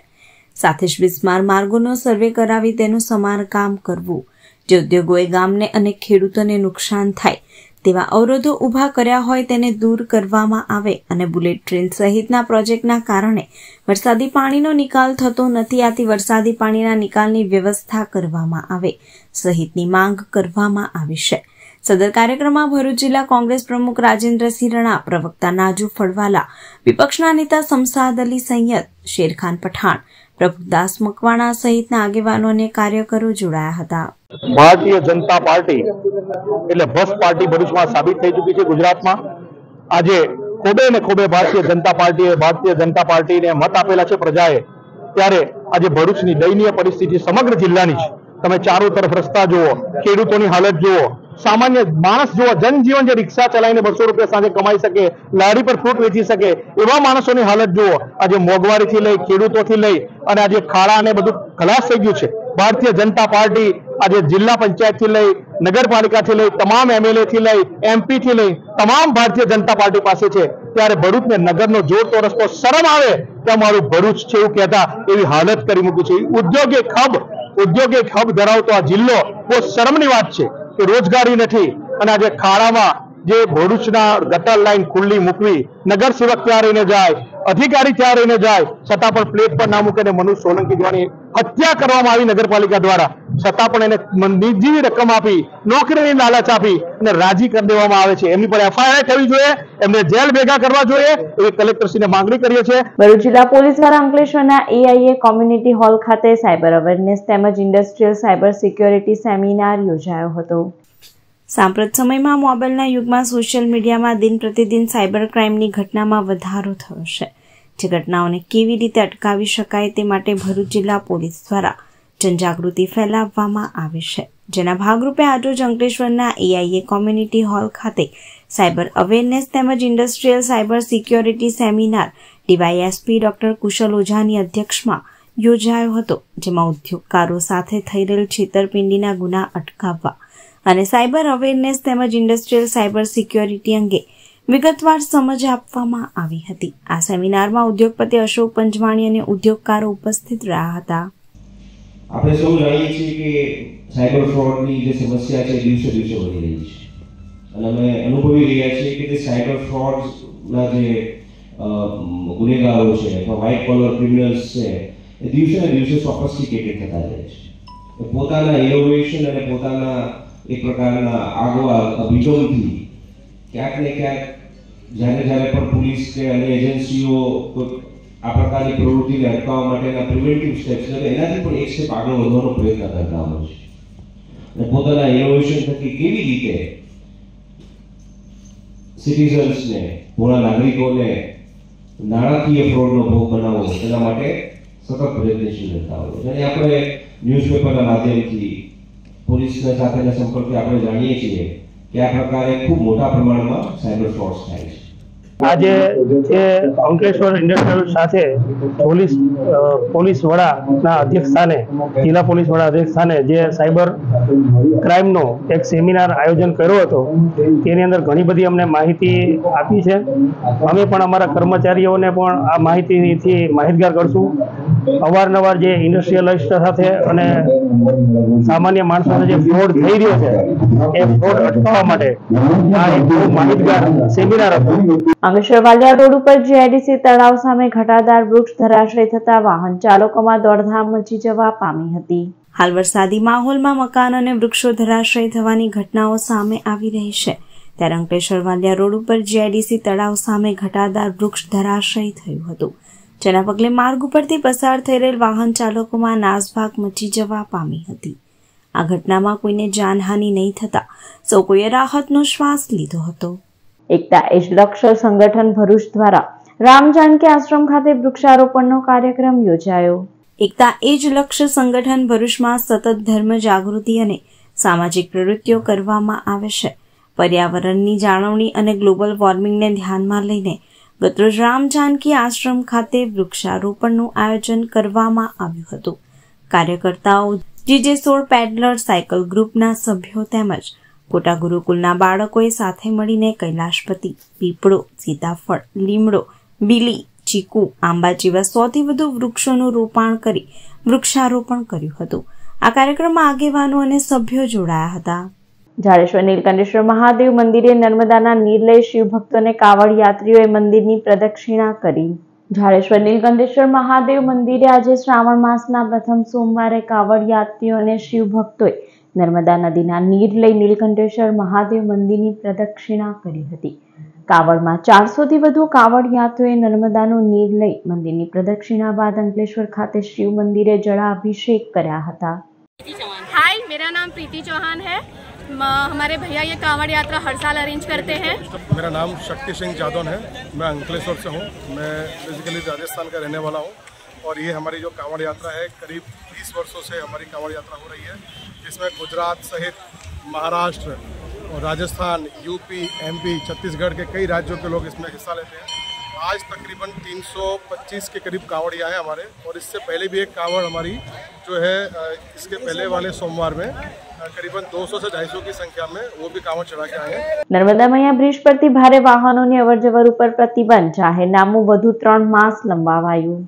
A: સાથે જ બિસ્માર માર્ગોનો સર્વે કરાવી તેનું સમારકામ કરવું, જે ઉદ્યોગોએ ગામને અને ખેડૂતોને નુકસાન થાય તેવા અવરોધો ઊભા કર્યા હોય તેને દૂર કરવામાં આવે અને બુલેટ ટ્રેન સહિતના પ્રોજેક્ટના કારણે વરસાદી પાણીનો નિકાલ થતો નથી. આથી વરસાદી પાણીના નિકાલની વ્યવસ્થા કરવામાં આવે સહિતની માંગ કરવામાં આવી છે. સદર કાર્યક્રમમાં ભરૂચ જિલ્લા કોંગ્રેસ પ્રમુખ રાજેન્દ્રસિંહ રણા, પ્રવક્તા નાજુ ફળવાલા, વિપક્ષના નેતા શમશાદ અલી સૈયદ, શેરખાન પઠાણ, પ્રભુદાસ મકવાણા સહિતના આગેવાનો અને કાર્યકરો જોડાયા હતા.
F: ભારતીય જનતા પાર્ટી એટલે ભ્રષ્ટ પાર્ટી ભરૂચમાં સાબિત થઈ ચૂકી છે. ગુજરાતમાં આજે ખોબે ને ખોબે ભારતીય જનતા પાર્ટીને મત આપેલા છે પ્રજાએ. ત્યારે આજે ભરૂચની દયનીય પરિસ્થિતિ સમગ્ર જિલ્લાની છે. તમે ચારો તરફ રસ્તા જુઓ, ખેડૂતોની હાલત જુઓ, સામાન્ય માણસ જુઓ, જનજીવન જે રિક્ષા ચલાવીને 200 રૂપિયા સાંજે કમાઈ શકે, લારી પર ફ્રૂટ વેચી શકે, એવા માણસોની હાલત જુઓ. આજે મોંઘવારીથી લઈ, ખેડૂતોથી લઈ અને આજે ખાડા અને બધું ખલાસ થઈ ગયું છે. ભારતીય જનતા પાર્ટી આજે જિલ્લા પંચાયતથી લઈ, નગરપાલિકાથી લઈ, તમામ MLA થી લઈ, MP થી લઈ તમામ ભારતીય જનતા પાર્ટી પાસે છે. ત્યારે ભરૂચને નગરનો જોડતો રસ્તો શરમ આવે ત્યાં મારું ભરૂચ છે એવું કહેતા એવી હાલત કરી મૂકી છે. ઉદ્યોગિક હબ ધરાવતો આ જિલ્લો બહુ શરમની વાત છે કે રોજગારી નથી અને આજે ખાડામાં જે ભરૂચના ગટર લાઈન ખુલ્લી મૂકવી, નગર સેવક ત્યાં રહીને જાય, અધિકારી ત્યાં રહીને જાય, છતાં પણ પ્લેટ પર ના મૂકે. મનોજ સોલંકી દ્વારાની હત્યા કરવામાં આવી નગરપાલિકા દ્વારા, છતાં પણ એને નિજીવી રકમ આપી, નોકરીની લાલચ આપી અને રાજી કરી દેવામાં આવે છે. એમની પર FIR થવી જોઈએ, એમને જેલ ભેગા કરવા જોઈએ એવી કલેક્ટરશ્રીને માંગણી કરીએ છીએ.
A: ભરૂચ જિલ્લા પોલીસ દ્વારા અંકલેશ્વરના AIA કોમ્યુનિટી હોલ ખાતે સાયબર અવેરનેસ તેમજ ઇન્ડસ્ટ્રીયલ સાયબર સિક્યોરિટી સેમિનાર યોજાયો હતો. સાંપ્રત સમયમાં મોબાઈલના યુગમાં સોશિયલ મીડિયામાં દિન પ્રતિદિન સાયબર ક્રાઇમની ઘટનામાં વધારો થયો છે. જે ઘટનાઓને કેવી રીતે અટકાવી શકાય તે માટે ભરૂચ જિલ્લા પોલીસ દ્વારા જનજાગૃતિ ફેલાવવામાં આવી છે. જેના ભાગરૂપે આજરોજ અંકલેશ્વરના AIA કોમ્યુનિટી હોલ ખાતે સાયબર અવેરનેસ તેમજ industrial cyber security seminar DYSP doctor Kushal ઓઝાની અધ્યક્ષમાં યોજાયો હતો. જેમાં ઉદ્યોગકારો સાથે થઈ રહેલ છેતરપિંડીના ગુના અટકાવવા અને સાયબર અવેરનેસ તેમજ ઇન્ડસ્ટ્રીયલ સાયબર સિક્યોરિટી અંગે વિગતવાર સમજ આપવામાં આવી હતી. આ સેમિનારમાં ઉદ્યોગપતિ અશોક પંજવાણી અને ઉદ્યોગકારો ઉપસ્થિત રહ્યા હતા.
N: આપણે સૌ જાણીએ છીએ કે સાયબર ફ્રોડની જે સમસ્યા છે દિવસે દિવસે વધી રહી છે અને અમે અનુભવી રહ્યા છીએ કે તે સાયબર ફ્રોડના જે ગુનેગારો છે અથવા વ્હાઇટ કોલર ક્રિમિનલ્સ છે એ દિવસે ને દિવસે સોફિસ્ટિકેટેડ થતા જાય છે. પોતાના ઇનોવેશન અને પોતાના એક પ્રકારના આગવા અભિગમથી ક્યાંક ને ક્યાંક જ્યારે પણ પોલીસ કે અન્ય એજન્સીઓ આ પ્રકારની પ્રવૃત્તિને અટકાવવા માટેના પ્રિવેન્ટિવ સ્ટેપ્સ લે એનાથી પણ એક સ્ટેપ આગળ વધવાનો પ્રયત્ન કરતા હોય છે અને પોતાના ઇનોવેશન થકી કેવી રીતે સિટીઝન્સને, ભોળા નાગરિકોને નાણાકીય ફ્રોડનો ભોગ બનાવવો તેના માટે સતત પ્રયત્નશીલ રહેતા હોય છે. અને આપણે ન્યૂઝપેપરના માધ્યમથી પોલીસના સાથેના સંપર્કથી આપણે જાણીએ છીએ કે આ પ્રકારે ખૂબ મોટા પ્રમાણમાં સાયબર ફ્રોડ્સ થાય છે.
O: આજે જે અંકલેશ્વર ઇન્ડસ્ટ્રીયલ સાથે પોલીસ વડાના અધ્યક્ષ સ્થાને જિલ્લા પોલીસ વડા અધ્યક્ષ સ્થાને જે સાયબર ક્રાઇમનો એક સેમિનાર આયોજન કર્યો હતો તેની અંદર ઘણી બધી અમને માહિતી આપી છે. અમે પણ અમારા કર્મચારીઓને પણ આ માહિતીથી માહિતગાર કરશું. અવારનવાર જે ઇન્ડસ્ટ્રીયલિસ્ટ સાથે અને સામાન્ય માણસો સાથે જે ફ્રોડ થઈ રહ્યો છે એ ફ્રોડ અટકાવવા માટે આ એક માહિતગાર સેમિનાર હતો.
A: અંકલેશ્વર વાલિયા રોડ ઉપર જીઆઈડીસી તળાવ સામે ઘટાદાર વૃક્ષ ધરાશય થતા વાહન ચાલકોમાં દોડધામ મચી જવા પામી હતી. હાલ વરસાદી માહોલમાં મકાન અને વૃક્ષો ધરાશય થવાની ઘટનાઓ સામે આવી રહી છે. ત્યારે અંકલેશ્વર વાલિયા રોડ ઉપર જીઆઈડીસી તળાવ સામે ઘટાદાર વૃક્ષ ધરાશય થયું હતું, જેના પગલે માર્ગ ઉપરથી પસાર થઈ રહેલ વાહન ચાલકોમાં નાસભાગ મચી જવા પામી હતી. આ ઘટનામાં કોઈને જાનહાનિ નહીં થતા સૌ કોઈએ રાહતનો શ્વાસ લીધો હતો. એકતા એજ લક્ષ્ય સંગઠન ભરૂચ દ્વારા રામ જાનકી આશ્રમ ખાતે વૃક્ષારોપણનો કાર્યક્રમ યોજાયો. એકતા એજ લક્ષ્ય સંગઠન ભરૂચમાં સતત ધર્મ જાગૃતિ અને સામાજિક પ્રવૃત્તિઓ કરવામાં આવે છે. પર્યાવરણની જાળવણી અને ગ્લોબલ વોર્મિંગને ધ્યાનમાં લઈને ગતરોજ રામ જાનકી આશ્રમ ખાતે વૃક્ષારોપણનું આયોજન કરવામાં આવ્યું હતું. કાર્યકર્તાઓ, GJ16 પેડલર સાયકલ ગ્રુપના સભ્યો તેમજ કોટા ગુરુકુલના બાળકોએ સાથે મળીને કૈલાશપતિ, પીપળો, સીતાફળ, લીમડો, બીલી, ચીકુ, આંબા જેવા 100થી વધુ વૃક્ષોનું રોપાણ કરી વૃક્ષારોપણ કર્યું હતું. આ કાર્યક્રમમાં આગેવાનો અને સભ્યો જોડાયા હતા. ઝાડેશ્વર નીલકંઠેશ્વર મહાદેવ મંદિરે નર્મદાના નીર લઈ શિવભક્તોને કાવડ યાત્રીઓએ મંદિરની પ્રદક્ષિણા કરી. ઝાડેશ્વર નીલકંઠેશ્વર મહાદેવ મંદિરે આજે શ્રાવણ માસના પ્રથમ સોમવારે કાવડ યાત્રીઓ અને શિવભક્તોએ નર્મદા નદીના નીર લઈ નીલકંઠેશ્વર મહાદેવ મંદિરની પ્રદક્ષિણા કરી હતી. કાવડમાં 400થી વધુ કાવડ યાત્રીઓએ નર્મદાનું નીર લઈ મંદિરની પ્રદક્ષિણા બાદ અંકલેશ્વર ખાતે શિવ મંદિરે જળાભિષેક કર્યા હતા.
P: हाय, मेरा नाम प्रीति चौहान है. हमारे भैया ये कांवड़ यात्रा हर साल अरेंज करते हैं.
Q: मेरा नाम शक्ति सिंह जादौन है. मैं अंकलेश्वर से हूँ. मैं बेसिकली राजस्थान का रहने वाला हूँ और ये हमारी जो कांवड़ यात्रा है करीब 30 वर्षों से हमारी कांवड़ यात्रा हो रही है, जिसमें गुजरात सहित महाराष्ट्र और राजस्थान, यूपी, MP, छत्तीसगढ़ के कई राज्यों के लोग इसमें हिस्सा लेते हैं. आज तकरीबन 325 के करीब कांवड़िया हैं हमारे, और इससे पहले भी एक कांवड़ हमारी जो है इसके पहले वाले सोमवार में करीबन 200 से 250 की संख्या में वो भी कांवड़ चढ़ा के आए हैं.
A: નર્મદા મૈયા બ્રિજ પરથી ભારે વાહનોની અવરજવર ઉપર પ્રતિબંધ, જાહેરનામું વધુ 3 માસ લંબાવાયું.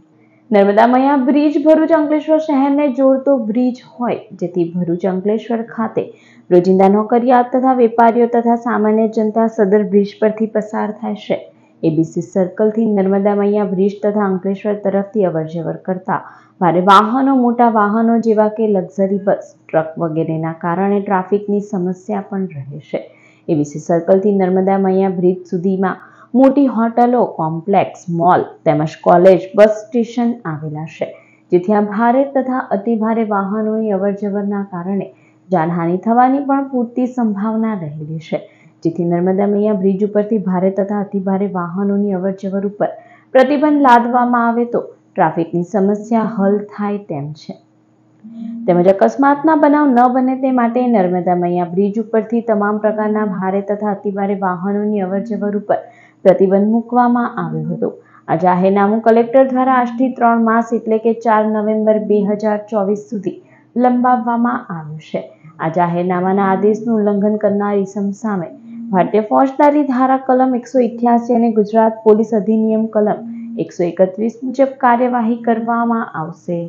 A: નર્મદા મૈયા બ્રિજ ભરૂચ અંકલેશ્વર શહેરને જોડતો બ્રિજ હોય, જેથી ભરૂચ અંકલેશ્વર ખાતે રોજિંદા નોકરિયાત તથા વેપારીઓ તથા સામાન્ય જનતા સદર બ્રિજ પરથી પસાર થાય છે. ABC સર્કલથી નર્મદા મૈયા બ્રિજ તથા અંકલેશ્વર તરફથી અવરજવર કરતા ભારે વાહનો, મોટા વાહનો જેવા કે લક્ઝરી બસ, ટ્રક વગેરેના કારણે ટ્રાફિકની સમસ્યા પણ રહે છે. ABC સર્કલથી નર્મદા મૈયા બ્રિજ સુધીમાં મોટી હોટલો, કોમ્પ્લેક્સ, મોલ તેમજ કોલેજ, બસ સ્ટેશન આવેલા છે, જેથી આ ભારે તથા અતિભારે વાહનોની અવરજવરના કારણે જાનહાનિ થવાની પણ પૂરતી સંભાવના રહેલી છે. જેથી નર્મદા મૈયા બ્રિજ ઉપરથી ભારે તથા અતિભારે વાહનોની અવરજવર ઉપર પ્રતિબંધ લાદવામાં આવે તો ટ્રાફિકની સમસ્યા હલ થાય તેમ છે. તેમજ અકસ્માતના બનાવ ન બને તે માટે નર્મદા મૈયા બ્રિજ ઉપરથી તમામ પ્રકારના ભારે તથા અતિભારે વાહનોની અવરજવર ઉપર પ્રતિબંધ મૂકવામાં આવ્યો હતો. આ જાહેરનામું કલેક્ટર દ્વારા આજથી 3 માસ એટલે કે 4 નવેમ્બર 2024 સુધી લંબાવવામાં આવ્યું છે. આ જાહેરનામાના આદેશનું ઉલ્લંઘન કરનાર ઇસમ સામે ભારતીય ફોજદારી ધારા કલમ 188 અને ગુજરાત પોલીસ અધિનિયમ કલમ 131 મુજબ કાર્યવાહી કરવામાં આવશે.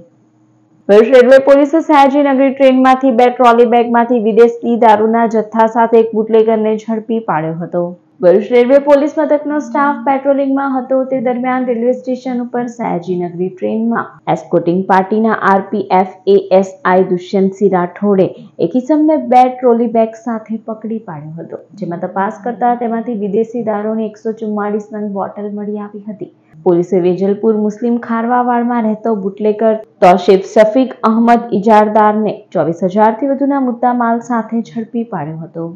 A: ભરૂચ રેલવે પોલીસે સયાજીનગરી ટ્રેનમાંથી 2 ટ્રોલી બેગમાંથી વિદેશી દારૂના જથ્થા સાથે એક બુટલેગરને ઝડપી પાડ્યો હતો. ભરૂચ રેલવે પોલીસ મથકનો સ્ટાફ પેટ્રોલિંગમાં હતો તે દરમિયાન રેલવે સ્ટેશન ઉપર સયાજીનગરી ટ્રેનમાં એસ્કોર્ટિંગ પાર્ટીના RPF ASI દુષ્યંતસિંહ રાઠોડે એક ઇસમને 2 ટ્રોલી બેગ સાથે પકડી પાડ્યો હતો, જેમાં તપાસ કરતા તેમાંથી વિદેશી દારૂની 144 નંગ બોટલ મળી આવી હતી. પોલીસે વેજલપુર મુસ્લિમ ખારવાવાડમાં રહેતો બુટલેગર તોશીફ શફીક અહમદ ઇજારદારને 24,000થી વધુના મુદ્દામાલ સાથે ઝડપી પાડ્યો હતો.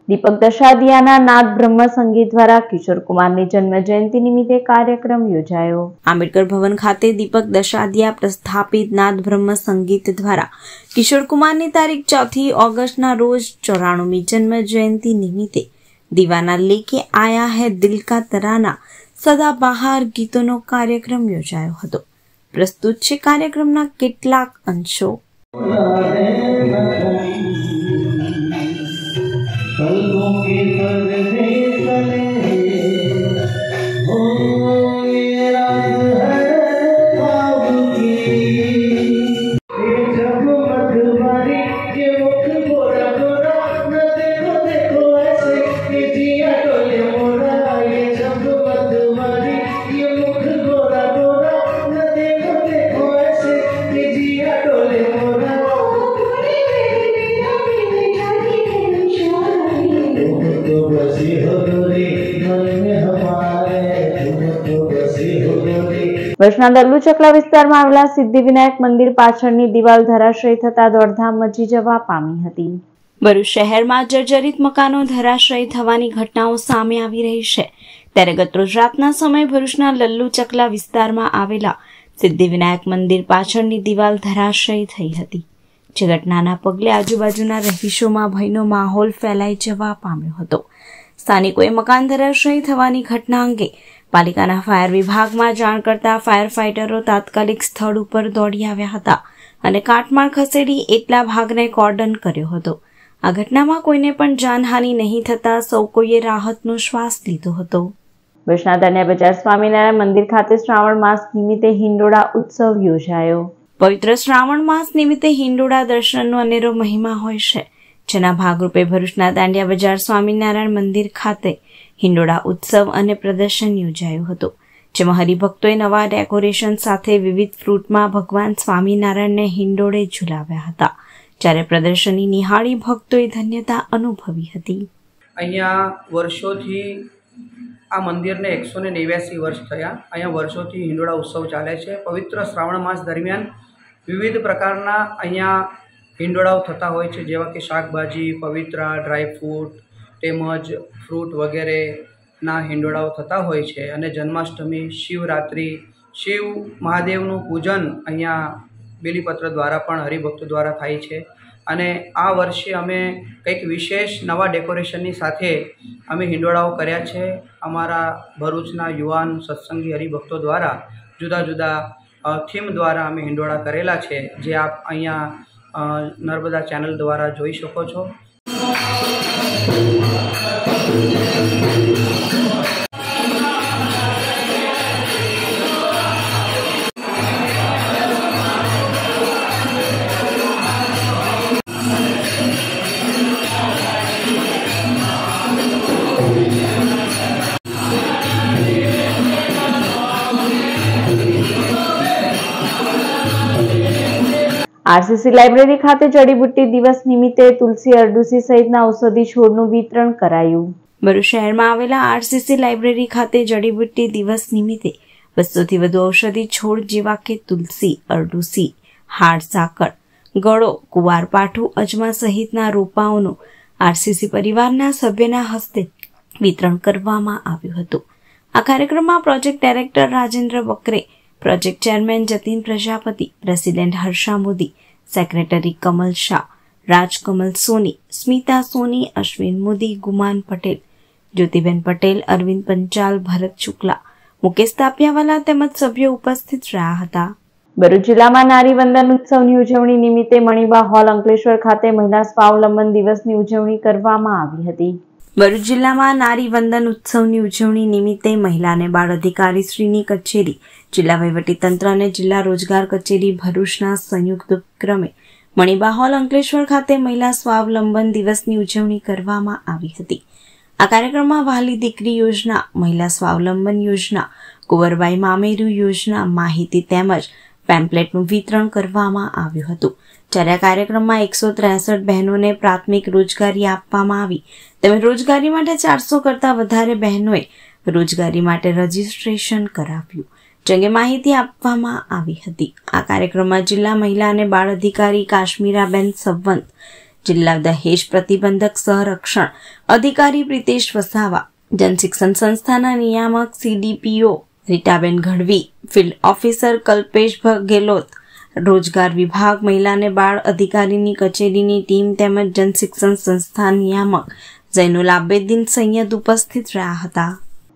A: દીપક દશાદિયાના નાદ બ્રહ્મ સંગીત દ્વારા કિશોર કુમારની જન્મ જયંતિ નિમિત્તે કાર્યક્રમ યોજાયો. આંબેડકર ભવન ખાતે દીપક દશાદિયા પ્રસ્થાપિત નાદ બ્રહ્મ સંગીત દ્વારા કિશોર કુમારની તારીખ 4 ઓગસ્ટના રોજ 94મી જન્મ જયંતિ નિમિત્તે
R: दीवाना लेके आया है दिल का तराना સદાબહાર ગીતોનો કાર્યક્રમ યોજાયો હતો. પ્રસ્તુત છે કાર્યક્રમના કેટલાક અંશો.
A: વર્ષના દલ્લુ ચકલા વિસ્તારમાં આવેલા સિદ્ધિવિનાયક મંદિર પાછળની દિવાલ ધરાશયી થતા દોડધામ મચી જવા પામી હતી. ભરૂચ શહેરમાં જર્જરિત મકાનો ધરાશયી થવાની ઘટનાઓ સામે આવી રહી છે. ત્યારે ગતરોજ રાતના સમયે ભરૂચના લલ્લુ ચકલા વિસ્તારમાં આવેલા સિદ્ધિવિનાયક મંદિર પાછળની દિવાલ ધરાશયી થઈ હતી. જે ઘટનાના પગલે આજુબાજુના રહીશોમાં ભયનો માહોલ ફેલાઈ જવા પામ્યો હતો. સ્થાનિકોએ મકાન ધરાશયી થવાની ઘટના અંગે પાલિકાના ફાયર વિભાગમાં જાણ કરતા ફાયર ફાઇટરો તાત્કાલિક સ્થળ ઉપર દોડી આવ્યા હતા અને કાટમાળ ખસેડી એટલા ભાગને કોર્ડન કર્યો હતો. આ ઘટનામાં કોઈને પણ જાનહાનિ નહીં થતા સૌ કોઈએ રાહતનો શ્વાસ લીધો હતો. ભરૂચના ધાન્યા બજાર સ્વામિનારાયણ મંદિર ખાતે શ્રાવણ માસ નિમિત્તે હિંડોળા ઉત્સવ યોજાયો. પવિત્ર શ્રાવણ માસ નિમિત્તે હિંડોળા દર્શનનો અનેરો મહિમા હોય છે. જેના ભાગરૂપે ભરૂચના દાંડિયા બજાર સ્વામિનારાયણ મંદિર ખાતે હિંડોળા ઉત્સવ અને પ્રદર્શન યોજાયું હતું. જેમાં હરિભક્તોએ નવા ડેકોરેશન સાથે વિવિધ ફ્રૂટમાં ભગવાન સ્વામિનારાયણને હિંડોળે ઝુલાવ્યા હતા. જ્યારે પ્રદર્શનની નિહાળી ભક્તોએ ધન્યતા અનુભવી હતી.
S: અહીંયા વર્ષોથી આ મંદિરને 189 વર્ષ થયા. અહીંયા વર્ષોથી હિંડોળા ઉત્સવ ચાલે છે. પવિત્ર શ્રાવણ માસ દરમિયાન વિવિધ પ્રકારના અહીંયા હિંડોળાઓ થતા હોય છે, જેવા કે શાકભાજી, પવિત્રા, ડ્રાયફ્રૂટ તેમજ ફ્રૂટ વગેરેના હિંડોળાઓ થતા હોય છે. અને જન્માષ્ટમી, શિવરાત્રિ, શિવ મહાદેવનું પૂજન અહીંયા બેલીપત્ર દ્વારા પણ હરિભક્તો દ્વારા થાય છે. અને આ વર્ષે અમે કંઈક વિશેષ નવા ડેકોરેશનની સાથે અમે હિંડોળાઓ કર્યા છે. અમારા ભરૂચના યુવાન સત્સંગી હરિભક્તો દ્વારા જુદા જુદા થીમ દ્વારા અમે હિંડોળા કરેલા છે, જે આપ અહીંયા નર્મદા ચેનલ દ્વારા જોઈ શકો છો.
A: આરસીસી લાઇબ્રેરી ખાતે જડીબુટ્ટી દિવસ નિમિત્તે તુલસી, અરડુસી સહિતના ઔષધિ છોડનું વિતરણ કરાયું. ભરૂચ શહેરમાં આવેલા આરસીસી લાઇબ્રેરી ખાતે જડીબુટ્ટી દિવસ નિમિત્તે 200થી વધુ ઔષધિ છોડ જેવા કે તુલસી, અરડુસી, હાડ સાકર, ગળો, કુવારપાઠું, અજમા સહિતના રોપાઓનું આરસીસી પરિવારના સભ્યના હસ્તે વિતરણ કરવામાં આવ્યું હતું. આ કાર્યક્રમમાં project director Rajendra Bakre, project chairman Jatin Prajapati, president Harsha Modi, secretary Kamal Shah, Rajkamal Soni, Smita Soni, Ashwin Modi, Guman Patel, Jyotiben Patel, Arvind Panchal, Bharat Shukla, Mukesh Tapiyawala તેમજ સભ્યો ઉપસ્થિત રહ્યા હતા. ભરૂચ જિલ્લામાં નારી વંદન ઉત્સવની ઉજવણી નિમિત્તે મણિબા હોલ અંકલેશ્વર ખાતે મહિલા સ્વાવલંબન દિવસની ઉજવણી કરવામાં આવી હતી. ભરૂચ જિલ્લામાં નારી વંદન ઉત્સવની ઉજવણી નિમિત્તે મહિલા અને બાળ અધિકારી શ્રીની કચેરી, જિલ્લા વહીવટીતંત્ર અને જિલ્લા રોજગાર કચેરી ભરૂચના સંયુક્ત ઉપક્રમે મણિબા હોલ અંકલેશ્વર ખાતે મહિલા સ્વાવલંબન દિવસની ઉજવણી કરવામાં આવી હતી. આ કાર્યક્રમમાં વહાલી દીકરી યોજના, મહિલા સ્વાવલંબન યોજના, કુંવરબાઈ મામેરુ યોજના માહિતી તેમજ પેમ્પલેટનું વિતરણ કરવામાં આવ્યું હતું. જ્યારે આ કાર્યક્રમમાં 163 બહેનોને પ્રાથમિક રોજગારી આપવામાં આવી તેમજ રોજગારી માટે 400 કરતાં વધારે બહેનોએ રોજગારી માટે રજીસ્ટ્રેશન કરાવ્યું, જેંગે માહિતી આપવામાં આવી હતી. આ કાર્યક્રમમાં જિલ્લા મહિલા અને બાળ અધિકારી કાશ્મીરાબેન સંવંત, જિલ્લા દહેજ પ્રતિબંધક સંરક્ષણ અધિકારી પ્રિતેશ વસાવા, જનશિક્ષણ સંસ્થાના નિયામક CDPO Ritaben Gadhvi, field officer Kalpesh Gehlot, રોજગાર વિભાગ, મહિલા અને બાળ અધિકારીની કચેરીની ટીમ તેમજ જનશિક્ષણ સંસ્થા નિયામક
R: જૈનુલ આબેદીન સૈયદ ઉપસ્થિત રહ્યા હતા.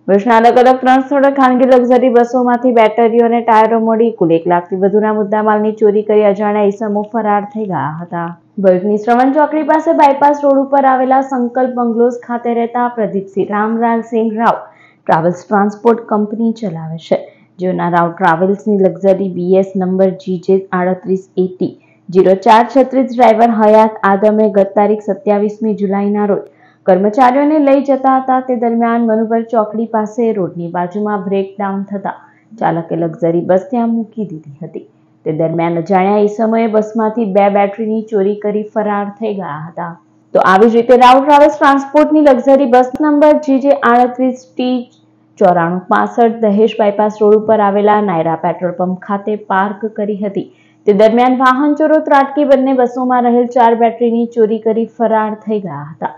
A: ભુજના અલગ અલગ 3 સ્થળે ખાનગી લક્ઝરી બસોમાંથી બેટરીઓ અને ટાયરો મળી કુલ 1 લાખથી વધુના મુદ્દામાલની ચોરી કરી અજાણ્યા ઈસમો ફરાર થઈ ગયા હતા. ભુજની શ્રવણ ચોકડી પાસે બાયપાસ રોડ ઉપર આવેલા સંકલ્પ બંગલોઝ ખાતે રહેતા Pradeepsinh Ramlalsinh Rao travels transport company ચલાવે છે. જેઓના રાવ ટ્રાવેલ્સની luxury BS number GJ 3880 0436 driver Hayat આદમે ગત તારીખ 27મી જુલાઈના રોજ કર્મચારીઓને લઈ જતા હતા. તે દરમિયાન મનુબર ચોકડી પાસે રોડની બાજુમાં બ્રેકડાઉન થતા ચાલકે લક્ઝરી બસ ત્યાં મૂકી દીધી હતી. તે દરમિયાન અજાણ્યા ઈસમોએ બસમાંથી 2 બેટરીની ચોરી કરી ફરાર થઈ ગયા હતા. તો આવી જ રીતે રાવ ટ્રાવેલ્સ ટ્રાન્સપોર્ટની luxury bus number GJ 38T 9465 Dahej bypass road ઉપર આવેલા નાયરા પેટ્રોલ પંપ ખાતે પાર્ક કરી હતી. તે દરમિયાન વાહન ચોરો ત્રાટકી બંને બસોમાં રહેલ 4 બેટરીની ચોરી કરી ફરાર થઈ ગયા હતા.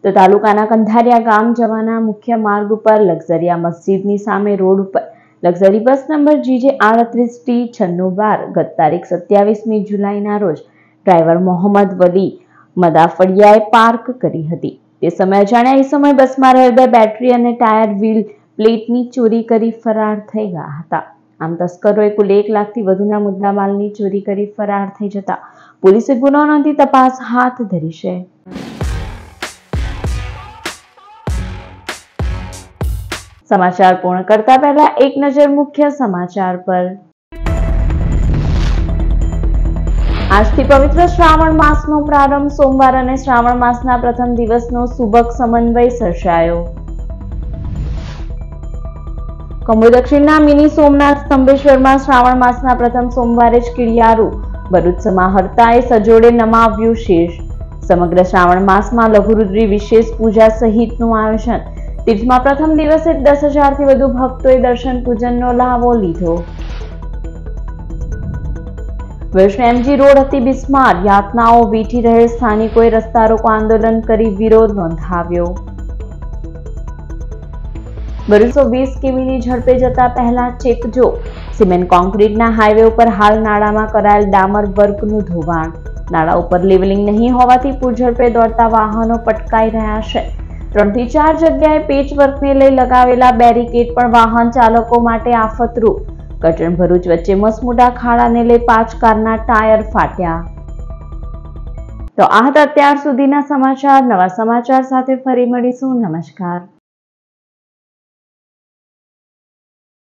A: તો તાલુકાના કંધારિયા ગામ જવાના મુખ્ય માર્ગ ઉપર લક્ઝરિયા મસ્જિદની સામે રોડ ઉપર luxury bus number GJ 38T 9612 ગત તારીખ 27મી જુલાઈના રોજ ડ્રાઈવર મોહમ્મદ વલી મદાફડિયાએ પાર્ક કરી હતી. તે સમયે અજાણ્યા ઈસમોએ બસમાં રહેલ 2 બેટરી અને ટાયર વ્હીલ પ્લેટની ચોરી કરી ફરાર થઈ ગયા હતા. આમ તસ્કરોએ કુલ 1 લાખથી વધુના મુદ્દામાલની ચોરી કરી ફરાર થઈ જતા પોલીસે ગુનો નોંધી તપાસ હાથ ધરી છે. સમાચાર પૂર્ણ કરતા પહેલા એક નજર મુખ્ય સમાચાર પર. આજથી પવિત્ર શ્રાવણ માસનો પ્રારંભ. સોમવાર અને શ્રાવણ માસના પ્રથમ દિવસનો સુબક સમન્વય સર્જાયો. કમોઈ દક્ષિણના મિની સોમનાથ સ્તંભેશ્વરમાં શ્રાવણ માસના પ્રથમ સોમવારે જ કિડિયારું ભરૂચ સમાહર્તાએ સજોડે નમાવ્યું શીશ. સમગ્ર શ્રાવણ માસમાં લઘુરુદ્રી વિશેષ પૂજા સહિતનું આયોજન. તીર્થમાં પ્રથમ દિવસે 10,000થી વધુ ભક્તોએ દર્શન પૂજનનો લાવો લીધો. ભુજના MG રોડ અતિ બિસ્માર. યાતનાઓ વેઠી રહેલ સ્થાનિકોએ રસ્તા રોકો આંદોલન કરી વિરોધ નોંધાવ્યો. ભરૂચ 120 કિમીની ઝડપે જતા પહેલા ચેકજો. સિમેન્ટ કોન્ક્રીટના હાઈવે ઉપર હાલ નાળામાં કરાયેલ ડામર વર્કનું ધોવાણ. નાળા ઉપર લેવલિંગ નહીં હોવાથી પૂરઝડપે દોડતા વાહનો પટકાઈ રહ્યા છે. 3 થી 4 જગ્યાએ પેચ વર્કને લઈ લગાવેલા બેરિકેડ પણ વાહન ચાલકો માટે આફતરૂપ. કટણ ભરૂચ વચ્ચે મસમોટા ખાડાને લઈ 5 કારના ટાયર ફાટ્યા. તો આ હતા અત્યાર સુધીના સમાચાર. નવા સમાચાર સાથે ફરી મળીશું. નમસ્કાર.